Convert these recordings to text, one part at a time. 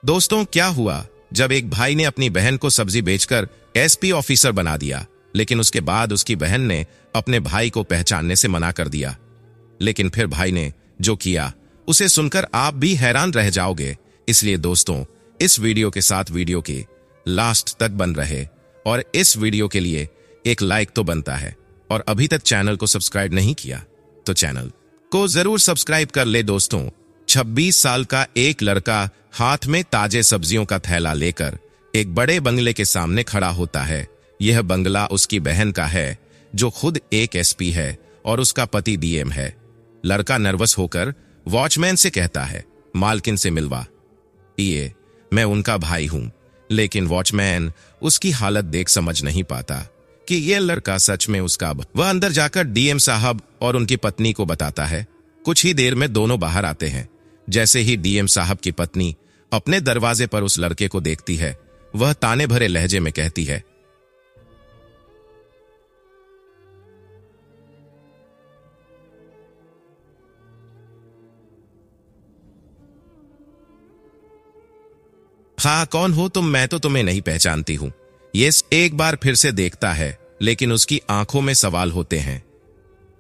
दोस्तों, क्या हुआ जब एक भाई ने अपनी बहन को सब्जी बेचकर एसपी ऑफिसर बना दिया, लेकिन उसके बाद उसकी बहन ने अपने भाई को पहचानने से मना कर दिया। लेकिन फिर भाई ने जो किया उसे सुनकर आप भी हैरान रह जाओगे। इसलिए दोस्तों, इस वीडियो के साथ वीडियो के लास्ट तक बन रहे और इस वीडियो के लिए एक लाइक तो बनता है, और अभी तक चैनल को सब्सक्राइब नहीं किया तो चैनल को जरूर सब्सक्राइब कर ले। दोस्तों, 26 साल का एक लड़का हाथ में ताजे सब्जियों का थैला लेकर एक बड़े बंगले के सामने खड़ा होता है। यह बंगला उसकी बहन का है, जो खुद एक एसपी है और उसका पति डीएम है। लड़का नर्वस होकर वॉचमैन से कहता है, मालकिन से मिलवा। ये मैं उनका भाई हूं। लेकिन वॉचमैन उसकी हालत देख समझ नहीं पाता कि यह लड़का सच में उसका। वह अंदर जाकर डीएम साहब और उनकी पत्नी को बताता है। कुछ ही देर में दोनों बाहर आते हैं। जैसे ही डीएम साहब की पत्नी अपने दरवाजे पर उस लड़के को देखती है, वह ताने भरे लहजे में कहती है, हाँ, कौन हो तुम? मैं तो तुम्हें नहीं पहचानती हूं। ये एक बार फिर से देखता है, लेकिन उसकी आंखों में सवाल होते हैं।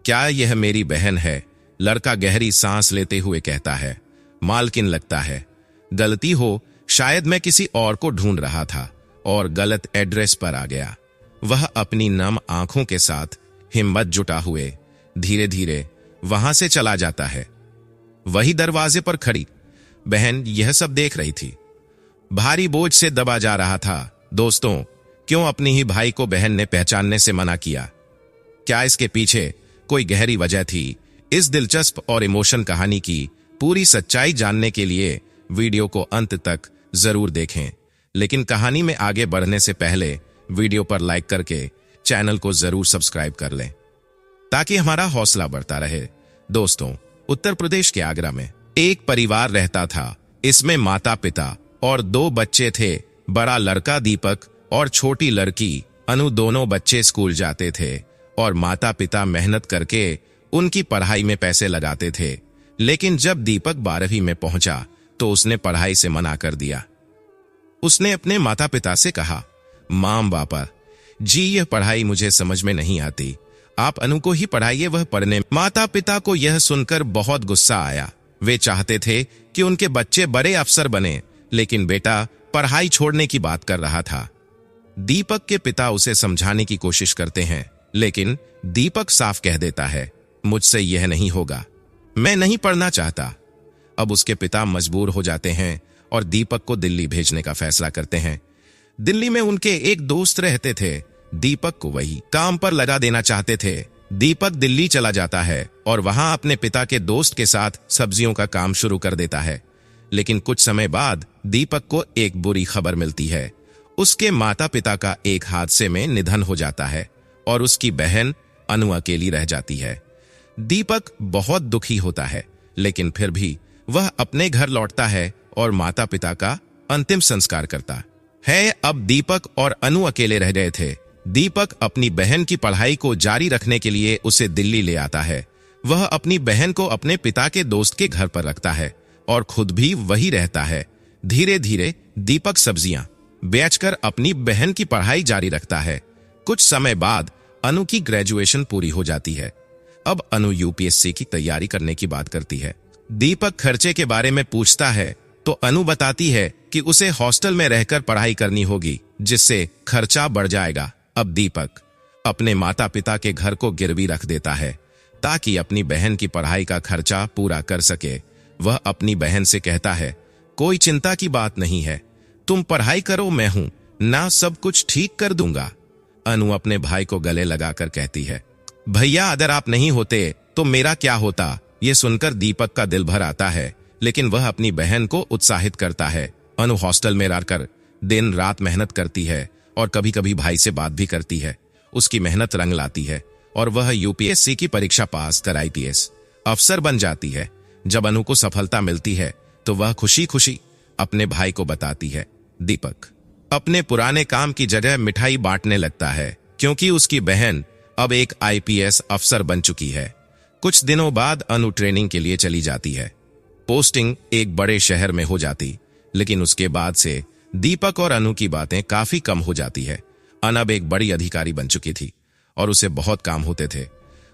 क्या यह मेरी बहन है? लड़का गहरी सांस लेते हुए कहता है, मालकिन लगता है गलती हो, शायद मैं किसी और को ढूंढ रहा था और गलत एड्रेस पर आ गया। वह अपनी नम आंखों के साथ हिम्मत जुटा हुए धीरे धीरे वहां से चला जाता है। वही दरवाजे पर खड़ी बहन यह सब देख रही थी। भारी बोझ से दबा जा रहा था। दोस्तों, क्यों अपनी ही भाई को बहन ने पहचानने से मना किया? क्या इसके पीछे कोई गहरी वजह थी? इस दिलचस्प और इमोशन कहानी की पूरी सच्चाई जानने के लिए वीडियो को अंत तक जरूर देखें। लेकिन कहानी में आगे बढ़ने से पहले वीडियो पर लाइक करके चैनल को जरूर सब्सक्राइब कर लें, ताकि हमारा हौसला बढ़ता रहे। दोस्तों, उत्तर प्रदेश के आगरा में एक परिवार रहता था। इसमें माता पिता और 2 बच्चे थे। बड़ा लड़का दीपक और छोटी लड़की अनु। दोनों बच्चे स्कूल जाते थे और माता पिता मेहनत करके उनकी पढ़ाई में पैसे लगाते थे। लेकिन जब दीपक 12वीं में पहुंचा तो उसने पढ़ाई से मना कर दिया। उसने अपने माता पिता से कहा, माम बापा जी, यह पढ़ाई मुझे समझ में नहीं आती, आप अनु को ही पढ़ाइए, वह पढ़ने। माता पिता को यह सुनकर बहुत गुस्सा आया। वे चाहते थे कि उनके बच्चे बड़े अफसर बने, लेकिन बेटा पढ़ाई छोड़ने की बात कर रहा था। दीपक के पिता उसे समझाने की कोशिश करते हैं, लेकिन दीपक साफ कह देता है, मुझसे यह नहीं होगा, मैं नहीं पढ़ना चाहता। अब उसके पिता मजबूर हो जाते हैं और दीपक को दिल्ली भेजने का फैसला करते हैं। दिल्ली में उनके एक दोस्त रहते थे। दीपक को वही काम पर लगा देना चाहते थे। दीपक दिल्ली चला जाता है और वहां अपने पिता के दोस्त के साथ सब्जियों का काम शुरू कर देता है। लेकिन कुछ समय बाद दीपक को एक बुरी खबर मिलती है। उसके माता पिता का एक हादसे में निधन हो जाता है और उसकी बहन अनु अकेली रह जाती है। दीपक बहुत दुखी होता है, लेकिन फिर भी वह अपने घर लौटता है और माता पिता का अंतिम संस्कार करता है। अब दीपक और अनु अकेले रह गए थे। दीपक अपनी बहन की पढ़ाई को जारी रखने के लिए उसे दिल्ली ले आता है। वह अपनी बहन को अपने पिता के दोस्त के घर पर रखता है और खुद भी वही रहता है। धीरे धीरे दीपक सब्जियां बेचकर अपनी बहन की पढ़ाई जारी रखता है। कुछ समय बाद अनु की ग्रेजुएशन पूरी हो जाती है। अब अनु यूपीएससी की तैयारी करने की बात करती है। दीपक खर्चे के बारे में पूछता है तो अनु बताती है कि उसे हॉस्टल में रहकर पढ़ाई करनी होगी, जिससे खर्चा बढ़ जाएगा। अब दीपक अपने माता पिता के घर को गिरवी रख देता है ताकि अपनी बहन की पढ़ाई का खर्चा पूरा कर सके। वह अपनी बहन से कहता है, कोई चिंता की बात नहीं है, तुम पढ़ाई करो, मैं हूं ना, सब कुछ ठीक कर दूंगा। अनु अपने भाई को गले लगाकर कहती है, भैया अगर आप नहीं होते तो मेरा क्या होता? ये सुनकर दीपक का दिल भर आता है, लेकिन वह अपनी बहन को उत्साहित करता है। अनु हॉस्टल में रहकर दिन रात मेहनत करती है और कभी कभी भाई से बात भी करती है। उसकी मेहनत रंग लाती है और वह यूपीएससी की परीक्षा पास कर आईपीएस अफसर बन जाती है। जब अनु को सफलता मिलती है तो वह खुशी खुशी अपने भाई को बताती है। दीपक अपने पुराने काम की जगह मिठाई बांटने लगता है, क्योंकि उसकी बहन अब एक आईपीएस अफसर बन चुकी है। कुछ दिनों बाद अनु ट्रेनिंग के लिए चली जाती है। पोस्टिंग एक बड़े शहर में हो जाती, लेकिन उसके बाद से दीपक और अनु की बातें काफी कम हो जाती है। अनु अब एक बड़ी अधिकारी बन चुकी थी और उसे बहुत काम होते थे,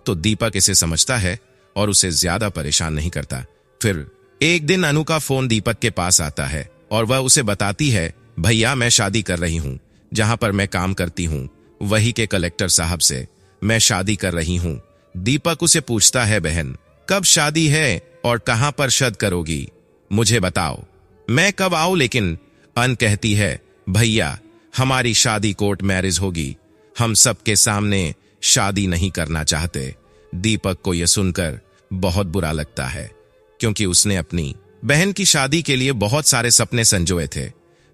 तो दीपक इसे समझता है और उसे ज्यादा परेशान नहीं करता। फिर एक दिन अनु का फोन दीपक के पास आता है और वह उसे बताती है, भैया मैं शादी कर रही हूँ, जहां पर मैं काम करती हूँ वही के कलेक्टर साहब से मैं शादी कर रही हूँ। दीपक उसे पूछता है, बहन कब शादी है और कहां पर शादी करोगी, मुझे बताओ, मैं कब आऊं। लेकिन अन कहती है, भैया हमारी शादी कोर्ट मैरिज होगी, हम सबके सामने शादी नहीं करना चाहते। दीपक को यह सुनकर बहुत बुरा लगता है, क्योंकि उसने अपनी बहन की शादी के लिए बहुत सारे सपने संजोए थे।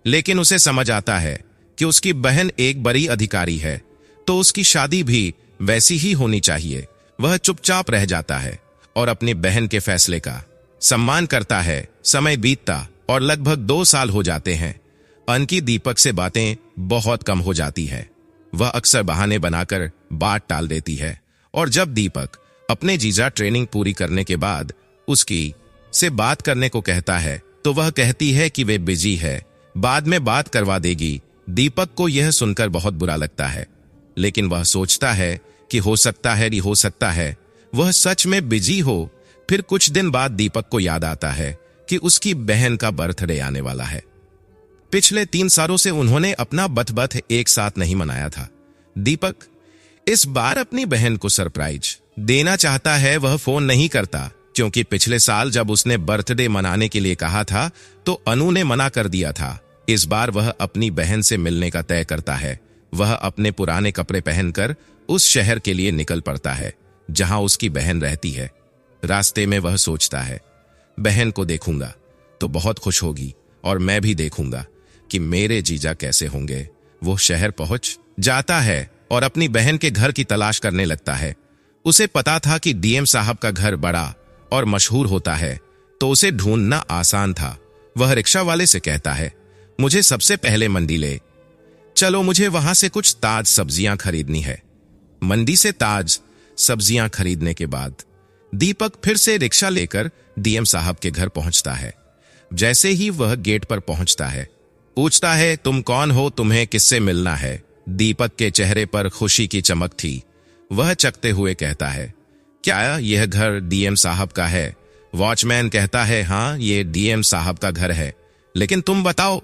लेकिन उसे समझ आता है कि उसकी बहन एक बड़ी अधिकारी है, तो उसकी शादी भी वैसी ही होनी चाहिए। वह चुपचाप रह जाता है और अपनी बहन के फैसले का सम्मान करता है। समय बीतता और लगभग 2 साल हो जाते हैं। अन की दीपक से बातें बहुत कम हो जाती है। वह अक्सर बहाने बनाकर बात टाल देती है, और जब दीपक अपने जीजा ट्रेनिंग पूरी करने के बाद उसकी से बात करने को कहता है, तो वह कहती है कि वे बिजी है, बाद में बात करवा देगी। दीपक को यह सुनकर बहुत बुरा लगता है, लेकिन वह सोचता है कि हो सकता है वह सच में बिजी हो। फिर कुछ दिन बाद दीपक को याद आता है कि उसकी बहन का बर्थडे आने वाला है। पिछले 3 सालों से उन्होंने अपना बर्थडे एक साथ नहीं मनाया था। दीपक इस बार अपनी बहन को सरप्राइज देना चाहता है। वह फोन नहीं करता, क्योंकि पिछले साल जब उसने बर्थडे मनाने के लिए कहा था तो अनु ने मना कर दिया था। इस बार वह अपनी बहन से मिलने का तय करता है। वह अपने पुराने कपड़े पहनकर उस शहर के लिए निकल पड़ता है जहां उसकी बहन रहती है। रास्ते में वह सोचता है, बहन को देखूंगा तो बहुत खुश होगी, और मैं भी देखूंगा कि मेरे जीजा कैसे होंगे। वो शहर पहुंच जाता है और अपनी बहन के घर की तलाश करने लगता है। उसे पता था कि डीएम साहब का घर बड़ा और मशहूर होता है, तो उसे ढूंढना आसान था। वह रिक्शा वाले से कहता है, मुझे सबसे पहले मंडी ले चलो, मुझे वहां से कुछ ताज सब्जियां खरीदनी है। मंडी से ताज सब्जियां खरीदने के बाद दीपक फिर से रिक्शा लेकर डीएम साहब के घर पहुंचता है। जैसे ही वह गेट पर पहुंचता है, पूछता है, तुम कौन हो, तुम्हें किससे मिलना है। दीपक के चेहरे पर खुशी की चमक थी। वह चकते हुए कहता है, क्या यह घर डीएम साहब का है। वॉचमैन कहता है, हाँ ये डीएम साहब का घर है, लेकिन तुम बताओ,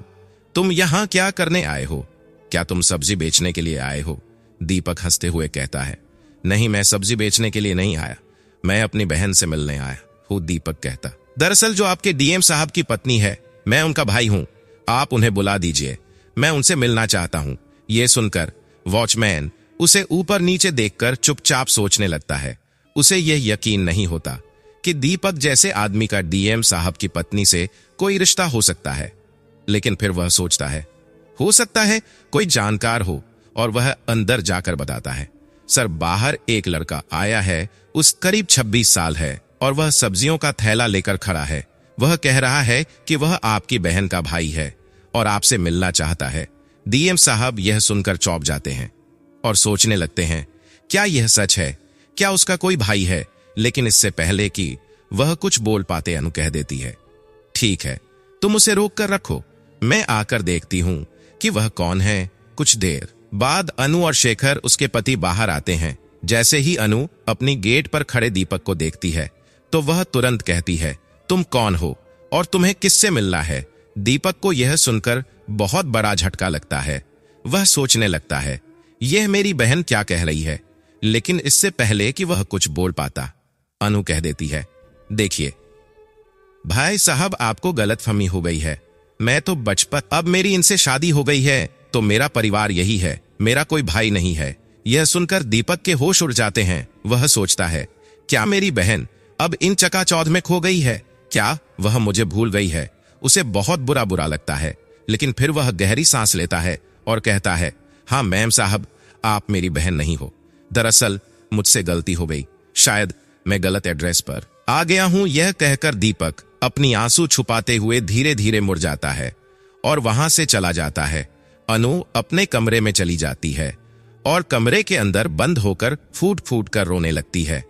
तुम यहां क्या करने आए हो, क्या तुम सब्जी बेचने के लिए आए हो। दीपक हंसते हुए कहता है, नहीं मैं सब्जी बेचने के लिए नहीं आया, मैं अपनी बहन से मिलने आया हूं। दीपक कहता, दरअसल जो आपके डीएम साहब की पत्नी है, मैं उनका भाई हूं, आप उन्हें बुला दीजिए, मैं उनसे मिलना चाहता हूं। यह सुनकर वॉचमैन उसे ऊपर नीचे देखकर चुपचाप सोचने लगता है। उसे यह यकीन नहीं होता कि दीपक जैसे आदमी का डीएम साहब की पत्नी से कोई रिश्ता हो सकता है। लेकिन फिर वह सोचता है, हो सकता है कोई जानकार हो, और वह अंदर जाकर बताता है, सर बाहर एक लड़का आया है, उस करीब 26 साल है और वह सब्जियों का थैला लेकर खड़ा है। वह कह रहा है कि वह आपकी बहन का भाई है और आपसे मिलना चाहता है। डीएम साहब यह सुनकर चौंक जाते हैं और सोचने लगते हैं, क्या यह सच है, क्या उसका कोई भाई है। लेकिन इससे पहले कि वह कुछ बोल पाते, अनु कह देती है, ठीक है तुम उसे रोक कर रखो, मैं आकर देखती हूं कि वह कौन है। कुछ देर बाद अनु और शेखर उसके पति बाहर आते हैं। जैसे ही अनु अपनी गेट पर खड़े दीपक को देखती है, तो वह तुरंत कहती है, तुम कौन हो और तुम्हें किससे मिलना है। दीपक को यह सुनकर बहुत बड़ा झटका लगता है। वह सोचने लगता है, यह मेरी बहन क्या कह रही है। लेकिन इससे पहले कि वह कुछ बोल पाता, अनु कह देती है, देखिए भाई साहब, आपको गलतफहमी हो गई है, मैं तो बचपन, अब मेरी इनसे शादी हो गई है, तो मेरा परिवार यही है, मेरा कोई भाई नहीं है। यह सुनकर दीपक के होश उड़ जाते हैं। वह सोचता है, क्या मेरी बहन अब इन चकाचौंध में खो गई है, क्या वह मुझे भूल गई है। उसे बहुत बुरा लगता है, लेकिन फिर वह गहरी सांस लेता है और कहता है, हाँ मैम साहब, आप मेरी बहन नहीं हो, दरअसल मुझसे गलती हो गई, शायद मैं गलत एड्रेस पर आ गया हूं। यह कहकर दीपक अपनी आंसू छुपाते हुए धीरे धीरे मुड़ जाता है और वहां से चला जाता है। अनु अपने कमरे में चली जाती है और कमरे के अंदर बंद होकर फूट फूट कर रोने लगती है।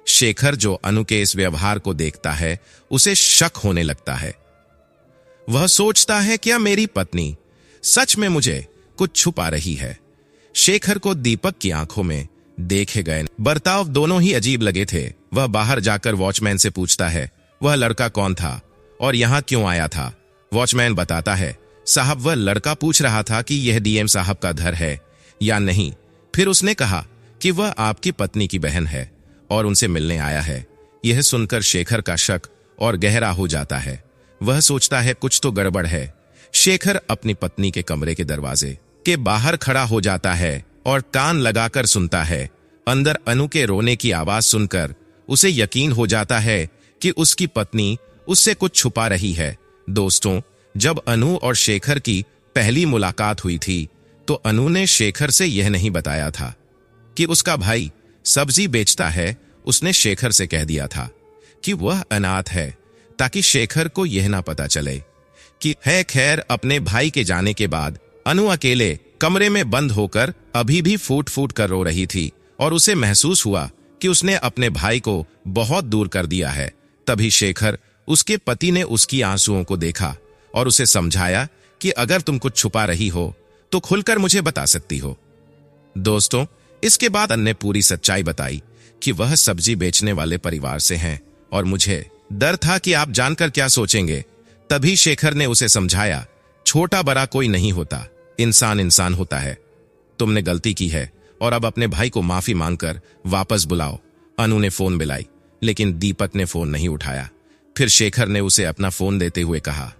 शेखर जो अनु के इस व्यवहार को देखता है, उसे शक होने लगता है। वह सोचता है क्या मेरी पत्नी सच में मुझे कुछ छुपा रही है। शेखर को दीपक की आंखों में देखे गए बर्ताव दोनों ही अजीब लगे थे। वह बाहर जाकर वॉचमैन से पूछता है वह लड़का कौन था और यहाँ क्यों आया था। वॉचमैन बताता है साहब वह लड़का पूछ रहा था कि यह डीएम साहब का घर है या नहीं। फिर उसने कहा कि वह आपकी पत्नी की बहन है और उनसे मिलने आया है। यह सुनकर शेखर का शक और गहरा हो जाता है। वह सोचता है कुछ तो गड़बड़ है। शेखर अपनी पत्नी के कमरे के दरवाजे के बाहर खड़ा हो जाता है और कान लगाकर सुनता है। अंदर अनु के रोने की आवाज सुनकर उसे यकीन हो जाता है कि उसकी पत्नी उससे कुछ छुपा रही है। दोस्तों, जब अनु और शेखर की पहली मुलाकात हुई थी तो अनु ने शेखर से यह नहीं बताया था कि उसका भाई सब्जी बेचता है। उसने शेखर से कह दिया था कि वह अनाथ है ताकि शेखर को यह ना पता चले कि है। खैर, अपने भाई के जाने के बाद अनु अकेले कमरे में बंद होकर अभी भी फूट फूट कर रो रही थी और उसे महसूस हुआ कि उसने अपने भाई को बहुत दूर कर दिया है। तभी शेखर, उसके पति ने उसकी आंसुओं को देखा और उसे समझाया कि अगर तुम कुछ छुपा रही हो तो खुलकर मुझे बता सकती हो। दोस्तों, इसके बाद अनु ने पूरी सच्चाई बताई कि वह सब्जी बेचने वाले परिवार से हैं और मुझे डर था कि आप जानकर क्या सोचेंगे। तभी शेखर ने उसे समझाया छोटा बड़ा कोई नहीं होता, इंसान इंसान होता है। तुमने गलती की है और अब अपने भाई को माफी मांगकर वापस बुलाओ। अनु ने फोन मिलाई लेकिन दीपक ने फोन नहीं उठाया। फिर शेखर ने उसे अपना फोन देते हुए कहा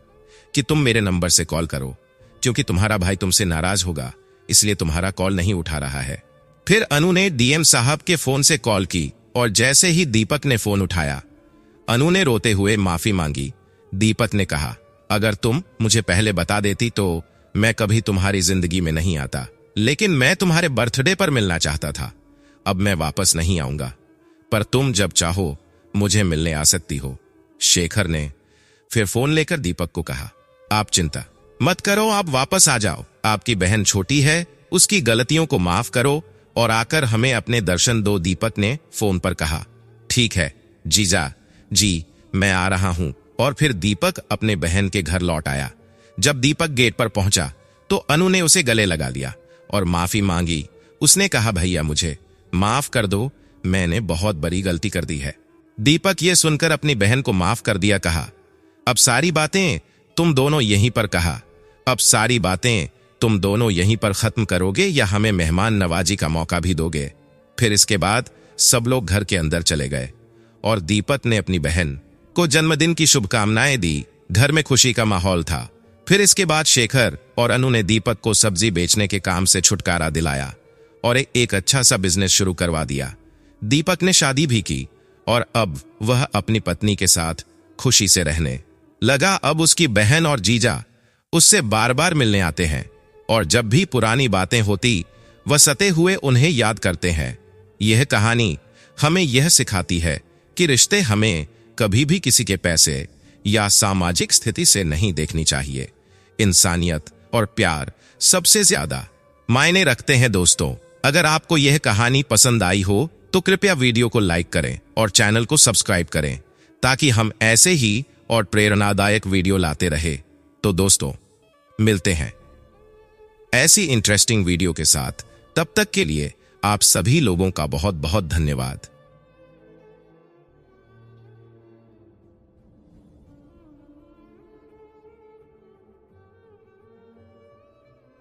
कि तुम मेरे नंबर से कॉल करो क्योंकि तुम्हारा भाई तुमसे नाराज होगा, इसलिए तुम्हारा कॉल नहीं उठा रहा है। फिर अनु ने डीएम साहब के फोन से कॉल की और जैसे ही दीपक ने फोन उठाया अनु ने रोते हुए माफी मांगी। दीपक ने कहा अगर तुम मुझे पहले बता देती तो मैं कभी तुम्हारी जिंदगी में नहीं आता, लेकिन मैं तुम्हारे बर्थडे पर मिलना चाहता था। अब मैं वापस नहीं आऊंगा, पर तुम जब चाहो मुझे मिलने आ सकती हो। शेखर ने फिर फोन लेकर दीपक को कहा आप चिंता मत करो, आप वापस आ जाओ। आपकी बहन छोटी है, उसकी गलतियों को माफ करो और आकर हमें अपने दर्शन दो। दीपक ने फोन पर कहा ठीक है जीजा जी, मैं आ रहा हूं। और फिर दीपक अपने बहन के घर लौट आया। जब दीपक गेट पर पहुंचा तो अनु ने उसे गले लगा लिया और माफी मांगी। उसने कहा भैया मुझे माफ कर दो, मैंने बहुत बड़ी गलती कर दी है। दीपक ये सुनकर अपनी बहन को माफ कर दिया। कहा अब सारी बातें तुम दोनों यहीं पर खत्म करोगे या हमें मेहमान नवाजी का मौका भी दोगे। फिर इसके बाद सब लोग घर के अंदर चले गए और दीपक ने अपनी बहन को जन्मदिन की शुभकामनाएं दी। घर में खुशी का माहौल था। फिर इसके बाद शेखर और अनु ने दीपक को सब्जी बेचने के काम से छुटकारा दिलाया और एक अच्छा सा बिजनेस शुरू करवा दिया। दीपक ने शादी भी की और अब वह अपनी पत्नी के साथ खुशी से रहने लगा। अब उसकी बहन और जीजा उससे बार बार मिलने आते हैं और जब भी पुरानी बातें होती वह सते हुए उन्हें याद करते हैं। यह कहानी हमें यह सिखाती है कि रिश्ते हमें कभी भी किसी के पैसे या सामाजिक स्थिति से नहीं देखनी चाहिए। इंसानियत और प्यार सबसे ज्यादा मायने रखते हैं। दोस्तों, अगर आपको यह कहानी पसंद आई हो तो कृपया वीडियो को लाइक करें और चैनल को सब्सक्राइब करें ताकि हम ऐसे ही और प्रेरणादायक वीडियो लाते रहे। तो दोस्तों, मिलते हैं ऐसी इंटरेस्टिंग वीडियो के साथ। तब तक के लिए आप सभी लोगों का बहुत बहुत धन्यवाद।